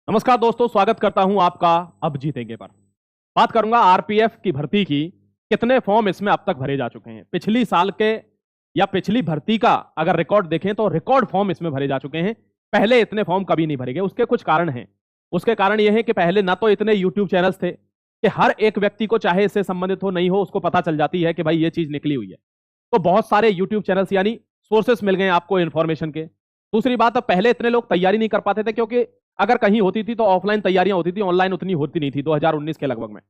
नमस्कार दोस्तों, स्वागत करता हूं आपका अब जीतेंगे पर। बात करूंगा आरपीएफ की भर्ती की। कितने फॉर्म इसमें अब तक भरे जा चुके हैं पिछली साल के या पिछली भर्ती का अगर रिकॉर्ड देखें तो रिकॉर्ड फॉर्म इसमें भरे जा चुके हैं। पहले इतने फॉर्म कभी नहीं भरे गए। उसके कुछ कारण हैं। उसके कारण यह है कि पहले ना तो इतने यूट्यूब चैनल्स थे कि हर एक व्यक्ति को चाहे इससे संबंधित हो नहीं हो उसको पता चल जाती है कि भाई ये चीज निकली हुई है। तो बहुत सारे यूट्यूब चैनल्स यानी सोर्सेस मिल गए आपको इन्फॉर्मेशन के। दूसरी बात, अब पहले इतने लोग तैयारी नहीं कर पाते थे क्योंकि अगर कहीं होती थी तो ऑफलाइन तैयारियां होती थी, ऑनलाइन उतनी होती नहीं थी 2019 के लगभग में।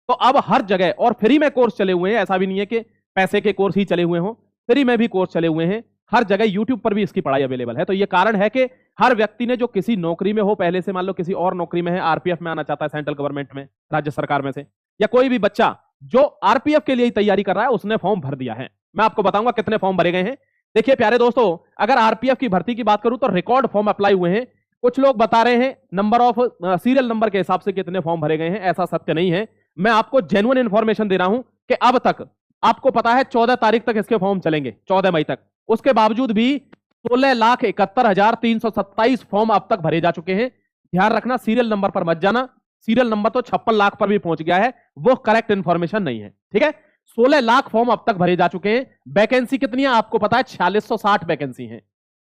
तो अब हर जगह और फ्री में कोर्स चले हुए हैं। ऐसा भी नहीं है कि पैसे के कोर्स ही चले हुए हों, फ्री में भी कोर्स चले हुए हैं। हर जगह यूट्यूब पर भी इसकी पढ़ाई अवेलेबल है। तो ये कारण है कि हर व्यक्ति ने जो किसी नौकरी में हो पहले से, मान लो किसी और नौकरी में है, आरपीएफ में आना चाहता है सेंट्रल गवर्नमेंट में, राज्य सरकार में से, या कोई भी बच्चा जो आरपीएफ के लिए तैयारी कर रहा है उसने फॉर्म भर दिया है। मैं आपको बताऊंगा कितने फॉर्म भरे गए हैं। देखिए प्यारे दोस्तों, अगर आरपीएफ की भर्ती की बात करूं तो रिकॉर्ड फॉर्म अप्लाई हुए हैं। कुछ लोग बता रहे हैं नंबर ऑफ सीरियल नंबर के हिसाब से कितने फॉर्म भरे गए हैं, ऐसा सत्य नहीं है। मैं आपको जेन्युइन इंफॉर्मेशन दे रहा हूं कि अब तक आपको पता है 14 तारीख तक इसके फॉर्म चलेंगे, 14 मई तक। उसके बावजूद भी 16,71,327 फॉर्म अब तक भरे जा चुके हैं। ध्यान रखना, सीरियल नंबर पर मत जाना। सीरियल नंबर तो 56 लाख पर भी पहुंच गया है, वो करेक्ट इंफॉर्मेशन नहीं है। ठीक है, 16 लाख फॉर्म अब तक भरे जा चुके हैं। वैकेंसी कितनी है आपको पता है? 4660 वैकेंसी है।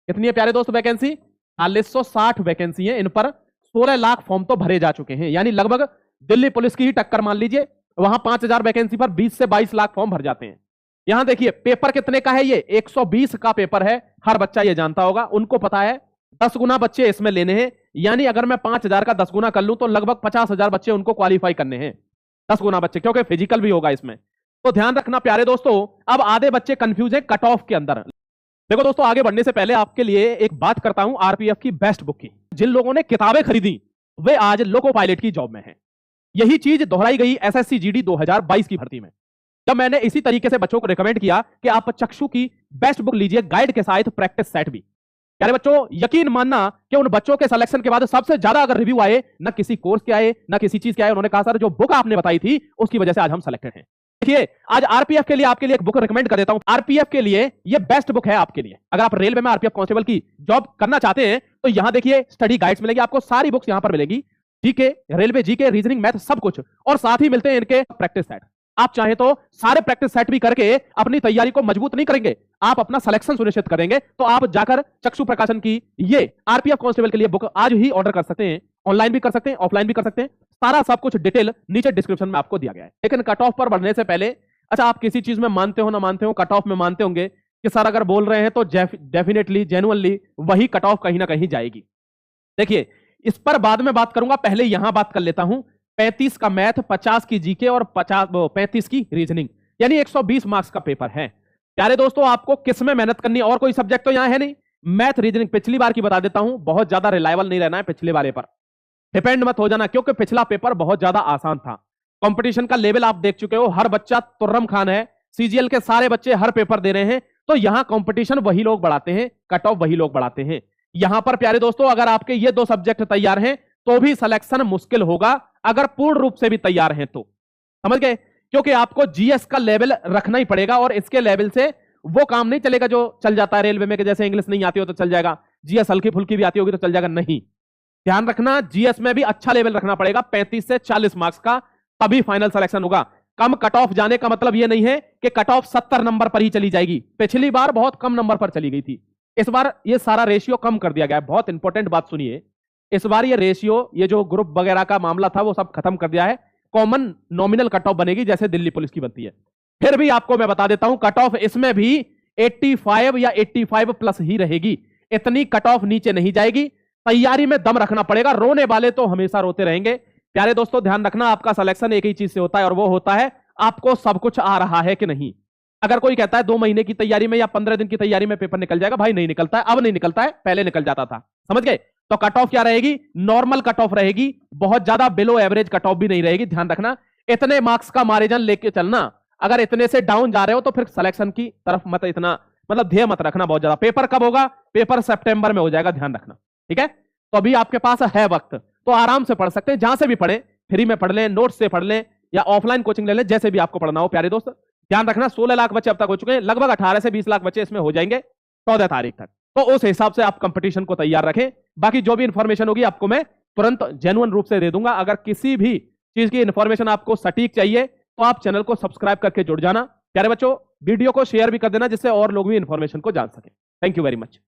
कितनी है प्यारे दोस्त वैकेंसी? 4660 वैकेंसी है। इन पर 16 लाख फॉर्म तो भरे जा चुके हैं, यानी लगभग दिल्ली पुलिस की ही टक्कर मान लीजिए। वहां 5000 वैकेंसी पर 20 से 22 लाख फॉर्म भर जाते हैं। यहां देखिए पेपर कितने का है, ये 120 का पेपर है। हर बच्चा ये जानता होगा, उनको पता है 10 गुना बच्चे इसमें लेने हैं। यानी अगर मैं 5000 का 10 गुना कर लूं तो लगभग 50,000 बच्चे उनको क्वालिफाई करने हैं। 10 गुना बच्चे, क्योंकि फिजिकल भी होगा इसमें। तो ध्यान रखना प्यारे दोस्तों, अब आधे बच्चे कंफ्यूज हैं कट ऑफ के अंदर। देखो दोस्तों, आगे बढ़ने से पहले आपके लिए एक बात करता हूं आरपीएफ की बेस्ट बुक की। जिन लोगों ने किताबें खरीदी वे आज लोको पायलट की जॉब में हैं। यही चीज दोहराई गई एसएससी जीडी 2022 की भर्ती में, जब मैंने इसी तरीके से बच्चों को रिकमेंड किया कि आप चक्षु की बेस्ट बुक लीजिए, गाइड के साथ प्रैक्टिस सेट भी। प्यारे बच्चों, यकीन मानना कि उन बच्चों के सिलेक्शन के बाद सबसे ज्यादा अगर रिव्यू आए, ना किसी कोर्स के आए ना किसी चीज के आए, उन्होंने कहा सर जो बुक आपने बताई थी उसकी वजह से आज हम सिलेक्टेड हैं। देखिए आज आरपीएफ के लिए आपके लिए एक बुक रिकमेंड कर देता हूं। आरपीएफ के लिए ये बेस्ट बुक है आपके लिए। अगर आप रेलवे में आरपीएफ कांस्टेबल की जॉब करना चाहते हैं तो यहां देखिए स्टडी गाइड्स मिलेगी आपको, सारी बुक्स यहां पर मिलेगी। GK, railway GK, reasoning, math, सब कुछ। और साथ ही मिलते हैं इनके प्रैक्टिस सेट। आप चाहें तो सारे प्रैक्टिस सेट भी करके अपनी तैयारी को मजबूत नहीं करेंगे, आप अपना सिलेक्शन सुनिश्चित करेंगे, तो आप जाकर चक्षु प्रकाशन की ये आरपीएफ कांस्टेबल के लिए बुक आज ही ऑर्डर कर सकते हैं। ऑनलाइन भी कर सकते हैं, ऑफलाइन भी कर सकते हैं। सारा सब कुछ डिटेल नीचे डिस्क्रिप्शन में आपको दिया गया है। लेकिन कट ऑफ पर बढ़ने से पहले, अच्छा आप किसी चीज में मानते हो ना मानते हो, कट ऑफ में मानते होंगे कि सर अगर बोल रहे हैं तो डेफिनेटली जेन्युइनली वही कट ऑफ कहीं ना कहीं जाएगी। देखिए इस पर बाद में बात करूंगा, पहले यहां बात कर लेता हूं। 35 का मैथ, 50 की जीके और 35 की रीजनिंग, यानी 120 मार्क्स का पेपर है। प्यारे दोस्तों, आपको किस में मेहनत करनी है? और कोई सब्जेक्ट तो यहां है नहीं। मैथ, रीजनिंग पिछली बार की बता देता हूं, बहुत ज्यादा रिलायबल नहीं रहना है पिछले वाले पर, डिपेंड मत हो जाना, क्योंकि पिछला पेपर बहुत ज्यादा आसान था। कंपटीशन का लेवल आप देख चुके हो, हर बच्चा तुर्रम खान है। सीजीएल के सारे बच्चे हर पेपर दे रहे हैं। तो यहां कंपटीशन वही लोग बढ़ाते हैं, कट ऑफ वही लोग बढ़ाते हैं। यहां पर प्यारे दोस्तों, अगर आपके ये 2 सब्जेक्ट तैयार हैं तो भी सिलेक्शन मुश्किल होगा, अगर पूर्ण रूप से भी तैयार हैं तो। समझ गए? क्योंकि आपको जीएस का लेवल रखना ही पड़ेगा, और इसके लेवल से वो काम नहीं चलेगा जो चल जाता है रेलवे में कि जैसे इंग्लिश नहीं आती हो तो चल जाएगा, जीएस हल्की फुल्की भी आती होगी तो चल जाएगा। नहीं, ध्यान रखना, जीएस में भी अच्छा लेवल रखना पड़ेगा, 35 से 40 मार्क्स का, तभी फाइनल सिलेक्शन होगा। कम कट ऑफ जाने का मतलब यह नहीं है कि कट ऑफ 70 नंबर पर ही चली जाएगी। पिछली बार बहुत कम नंबर पर चली गई थी, इस बार ये सारा रेशियो कम कर दिया गया है। बहुत इंपॉर्टेंट बात सुनिए, इस बार ये रेशियो, ये जो ग्रुप वगैरह का मामला था वो सब खत्म कर दिया है। कॉमन नॉमिनल कट ऑफ बनेगी जैसे दिल्ली पुलिस की बनती है। फिर भी आपको मैं बता देता हूं, कट ऑफ इसमें भी 85 या 85 प्लस ही रहेगी। इतनी कट ऑफ नीचे नहीं जाएगी। तैयारी में दम रखना पड़ेगा, रोने वाले तो हमेशा रोते रहेंगे। प्यारे दोस्तों ध्यान रखना, आपका सिलेक्शन एक ही चीज से होता है, और वो होता है आपको सब कुछ आ रहा है कि नहीं। अगर कोई कहता है 2 महीने की तैयारी में या 15 दिन की तैयारी में पेपर निकल जाएगा, भाई नहीं निकलता है। अब नहीं निकलता है, पहले निकल जाता था। समझ गए? तो कट ऑफ क्या रहेगी? नॉर्मल कट ऑफ रहेगी, बहुत ज्यादा बिलो एवरेज कट ऑफ भी नहीं रहेगी। ध्यान रखना, इतने मार्क्स का मार्जिन लेके चलना। अगर इतने से डाउन जा रहे हो तो फिर सिलेक्शन की तरफ मत इतना मतलब ध्येय मत रखना बहुत ज्यादा। पेपर कब होगा? पेपर सितंबर में हो जाएगा, ध्यान रखना। ठीक है, तो अभी आपके पास है वक्त, तो आराम से पढ़ सकते हैं, जहां से भी पढ़ें, फ्री में पढ़ लें, नोट्स से पढ़ लें या ऑफलाइन कोचिंग ले लें, जैसे भी आपको पढ़ना हो। प्यारे दोस्त ध्यान रखना, 16 लाख बच्चे अब तक हो चुके हैं, लगभग 18 से 20 लाख बच्चे इसमें हो जाएंगे 14 तारीख तक। तो उस हिसाब से आप कंपटीशन को तैयार रखें। बाकी जो भी इंफॉर्मेशन होगी आपको मैं तुरंत जेन्युइन रूप से दे दूंगा। अगर किसी भी चीज की इंफॉर्मेशन आपको सटीक चाहिए तो आप चैनल को सब्सक्राइब करके जुड़ जाना। प्यारे बच्चों, वीडियो को शेयर भी कर देना जिससे और लोग भी इंफॉर्मेशन को जान सके। Thank you very much.